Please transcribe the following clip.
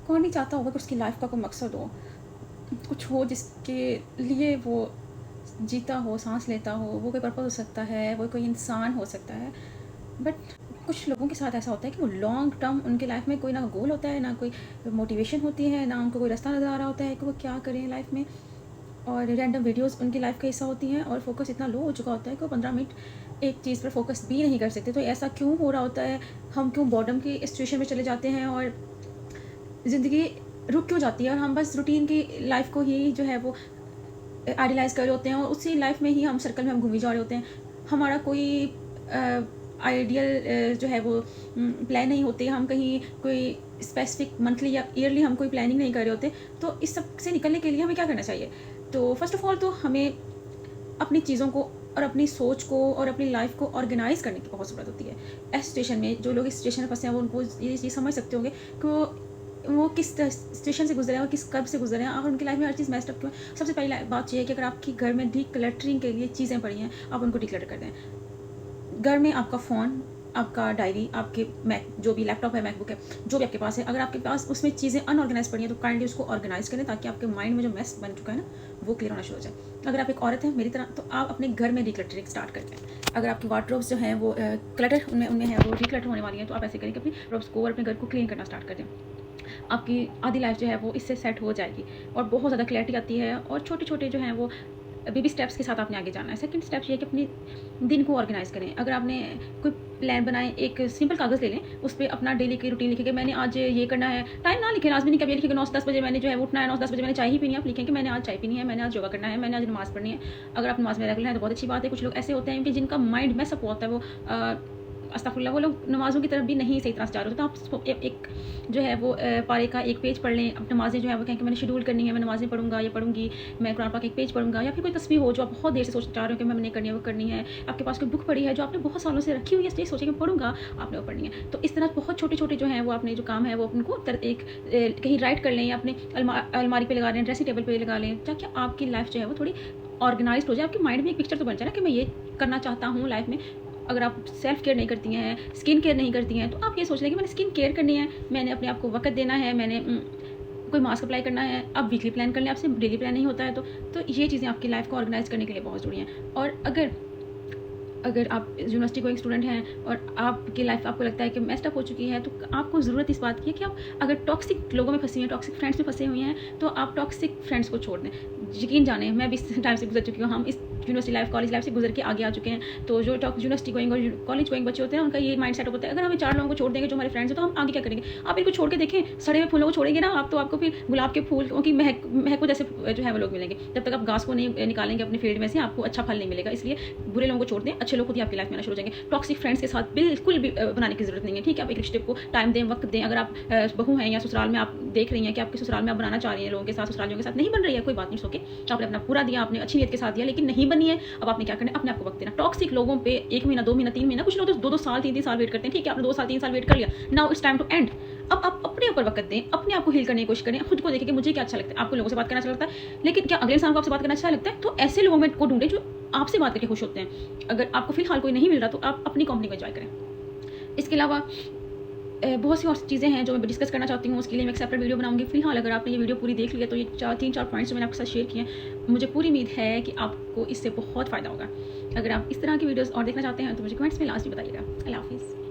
कौन नहीं चाहता होगा कि उसकी लाइफ का कोई मकसद हो, कुछ हो जिसके लिए वो जीता हो, सांस लेता हो। वो कोई पर्पज़ हो सकता है, वो कोई इंसान हो सकता है। बट कुछ लोगों के साथ ऐसा होता है कि वो लॉन्ग टर्म उनके लाइफ में कोई ना गोल होता है, ना कोई मोटिवेशन होती है, ना उनको कोई रास्ता नज़र आ रहा होता है कि वो क्या करें लाइफ में। और रैंडम वीडियोस उनकी लाइफ का हिस्सा होती हैं और फोकस इतना लो हो चुका होता है कि वो 15 मिनट एक चीज़ पर फोकस भी नहीं कर सकते। तो ऐसा क्यों हो रहा होता है? हम क्यों बॉर्डम की सिचुएशन में चले जाते हैं और ज़िंदगी रुक क्यों जाती है और हम बस रूटीन की लाइफ को ही जो है वो आइडियलाइज़ कर रहे होते हैं और उसी लाइफ में ही हम सर्कल में हम घूमी जा रहे होते हैं। हमारा कोई आइडियल जो है वो प्लान नहीं होते। हम कहीं कोई स्पेसिफिक मंथली या ईयरली हम कोई प्लानिंग नहीं कर रहे होते। तो इस सब से निकलने के लिए हमें क्या करना चाहिए? तो फर्स्ट ऑफ ऑल तो हमें अपनी चीज़ों को और अपनी सोच को और अपनी लाइफ को ऑर्गेनाइज़ करने की बहुत ज़रूरत होती है। ऐसे सिचुएशन में जो लोग इस सिचुएशन में फँसे हैं वो उनको ये चीज़ समझ सकते होंगे कि वो किस सिचुएशन से गुजरे हैं और किस कब से गुजरे हैं और उनकी लाइफ में हर चीज़ मेस्ड अप क्यों है। सबसे पहली बात ये है कि अगर आपके घर में डीक्लटरिंग के लिए चीज़ें पड़ी हैं, आप उनको डीक्लटर कर दें। घर में आपका फ़ोन, आपका डायरी, आपके मैक जो भी लैपटॉप है, मैकबुक है, जो भी आपके पास है, अगर आपके पास उसमें चीज़ें अनऑर्गेनाइज पड़ी हैं तो काइंडली उसको ऑर्गेनाइज करें ताकि आपके माइंड में जो मेस बन चुका है ना वो क्लियर होना शुरू हो जाए। अगर आप एक औरत हैं मेरी तरह तो आप अपने घर में डीक्लटरिंग स्टार्ट करते हैं। अगर आपकी वार्डरोब्स जो हैं वो क्लटर उनमें है, वो डीक्लटर होने वाली हैं, तो आप ऐसे करें कि अपनी वार्डरोब्स को और अपने घर को क्लीन करना स्टार्ट कर दें। आपकी आधी लाइफ जो है वो इससे सेट हो जाएगी और बहुत ज़्यादा क्लैरिटी आती है और छोटे छोटे जो हैं वो बेबी स्टेप्स के साथ आपने आगे जाना है। सेकंड स्टेप ये है कि अपने दिन को ऑर्गेनाइज करें। अगर आपने कोई प्लान बनाए, एक सिंपल कागज़ ले लें, उस पर अपना डेली की रूटीन लिखेंगे। मैंने आज ये करना है, टाइम ना लिखें, आज भी नहीं कभी लिखेंगे 9 से 10 बजे मैंने जो है उठना है, 9 से 10 बजे मैंने चाय ही पीनी है। आप लिखें कि मैंने आज चाय पीनी है, मैंने आज योगा करना है, मैंने आज नमाज़ पढ़नी है। अगर आप नमाज़ में रेगुलर हैं तो बहुत अच्छी बात है। कुछ लोग ऐसे होते हैं कि जिनका माइंड मैसअप होता है, वो अस्तगफुरुल्लाह, वो लोग नमाज़ों की तरफ भी नहीं सही तरह से जा रहे होते। तो आप एक जो है वो पारे का एक पेज पढ़ लें। अब नमाज़ें जो है वो कहें कि मैंने शेड्यूल करनी है, मैं नमाज़ें पढ़ूँगा या पढ़ूँगी, मैं कुरान पाक एक पेज पढ़ूँगा। या फिर कोई तस्वीर हो जो आप बहुत देर से सोच रहे हो कि मैंने करनी है, वो करनी है। आपके पास कोई बुक पड़ी है जो आपने बहुत सालों से रखी हुई है, इसलिए सोचे कि पढ़ूँगा, आपने वो पढ़नी है। तो इस तरह बहुत छोटे-छोटे जो हैं वो आपने जो काम है वो उनको एक कहीं राइट कर लें या अपने अलमारी पे लगा लें, ड्रेसिंग टेबल पे लगा लें, ताकि आपकी लाइफ जो है वो थोड़ी ऑर्गेनाइज्ड हो जाए। आपके माइंड में एक पिक्चर तो बन जाए ना कि मैं ये करना चाहता हूँ लाइफ में। अगर आप सेल्फ केयर नहीं करती हैं, स्किन केयर नहीं करती हैं, तो आप ये सोच लें कि मैंने स्किन केयर करनी है, मैंने अपने आप को वक़्त देना है, मैंने कोई मास्क अप्लाई करना है। आप वीकली प्लान कर लें, आपसे डेली प्लान नहीं होता है तो ये चीज़ें आपकी लाइफ को ऑर्गेनाइज़ करने के लिए बहुत ज़रूरी हैं। और अगर आप यूनिवर्सिटी गोइंग स्टूडेंट हैं और आपकी लाइफ आपको लगता है कि मेस्ड अप हो चुकी है, तो आपको ज़रूरत इस बात की है कि आप अगर टॉक्सिक लोगों में फंसी हुई हैं, टॉक्सिक फ्रेंड्स में फंसे हुए हैं, तो आप टॉक्सिक फ्रेंड्स को छोड़ दें। यकीन जाने मैं भी इस टाइम से गुजर चुकी हूँ, हम इस यूनिवर्सिटी लाइफ, कॉलेज लाइफ से गुजर के आगे आ चुके हैं। तो जो यूनिवर्सिटी गोइंग और कॉलेज गोइंग बच्चे होते हैं, उनका ये माइंड सेटअप होता है, अगर हम 4 लोगों को छोड़ देंगे जो हमारे फ्रेंड्स हैं, तो हम आगे क्या करेंगे? आप इनको छोड़ के देखें, सड़े हुए फूलों को छोड़ेंगे ना आप, तो आपको फिर गुलाब के फूल की महक को जैसे जो है वो लोग मिलेंगे। जब तक आप घास को नहीं निकालेंगे अपने फील्ड में से, आपको अच्छा फल नहीं मिलेगा। इसलिए बुरे लोगों को छोड़ दें, अच्छे लोग खुद ही आपकी लाइफ में आना शुरू हो जाएंगे। टॉक्सिक फ्रेंड्स के साथ बिल्कुल भी बनाने की जरूरत नहीं है, ठीक है? आप एक रिश्ते को टाइम दें, वक्त दें। अगर आप बहू हैं या ससुराल में आप देख रही हैं कि आपके ससुराल में आप बनाना चाह रही हैं लोगों के साथ, ससुरालियों के साथ नहीं बन रही है, कोई बात नहीं, सो के आपने अपना पूरा दिया, आपने अच्छी नीयत के साथ दिया, लेकिन नहीं बनी है, अब आपने क्या करना है? अपने आपको वक्त देना। टॉक्सिक लोगों पे 1 महीना, 2 महीना, 3 महीना, कुछ लोग तो 2-2 साल, 3-3 साल वेट करते हैं, ठीक है? आपने 2 साल, 3 साल वेट कर लिया, now it's time to end. अब आप अपने ऊपर वक्त दें, अपने आप को हील करने की कोशिश करें, खुद को देखें कि मुझे क्या अच्छा लगता है। आपको लोगों से बात करना अच्छा लगता है, लेकिन क्या अगले इंसान को आपसे बात करना अच्छा लगता है? तो ऐसे लोगों में को ढूंढें जो आपसे बात करके खुश होते हैं। अगर आपको फिलहाल कोई नहीं मिल रहा तो आप अपनी कंपनी को एंजॉय करें। इसके अलावा बहुत सी और चीज़ें हैं जो मैं डिस्कस करना चाहती हूँ, उसके लिए मैं एक सेपरेट वीडियो बनाऊंगी। फिलहाल अगर आपने ये वीडियो पूरी देख लिया तो ये 3-4 पॉइंट्स जो मैंने आपके साथ शेयर किए हैं, मुझे पूरी उम्मीद है कि आपको इससे बहुत फ़ायदा होगा। अगर आप इस तरह की वीडियोस और देखना चाहते हैं तो मुझे कमेंट्स में लास्ट में बताइएगा। अल्लाह हाफिज़।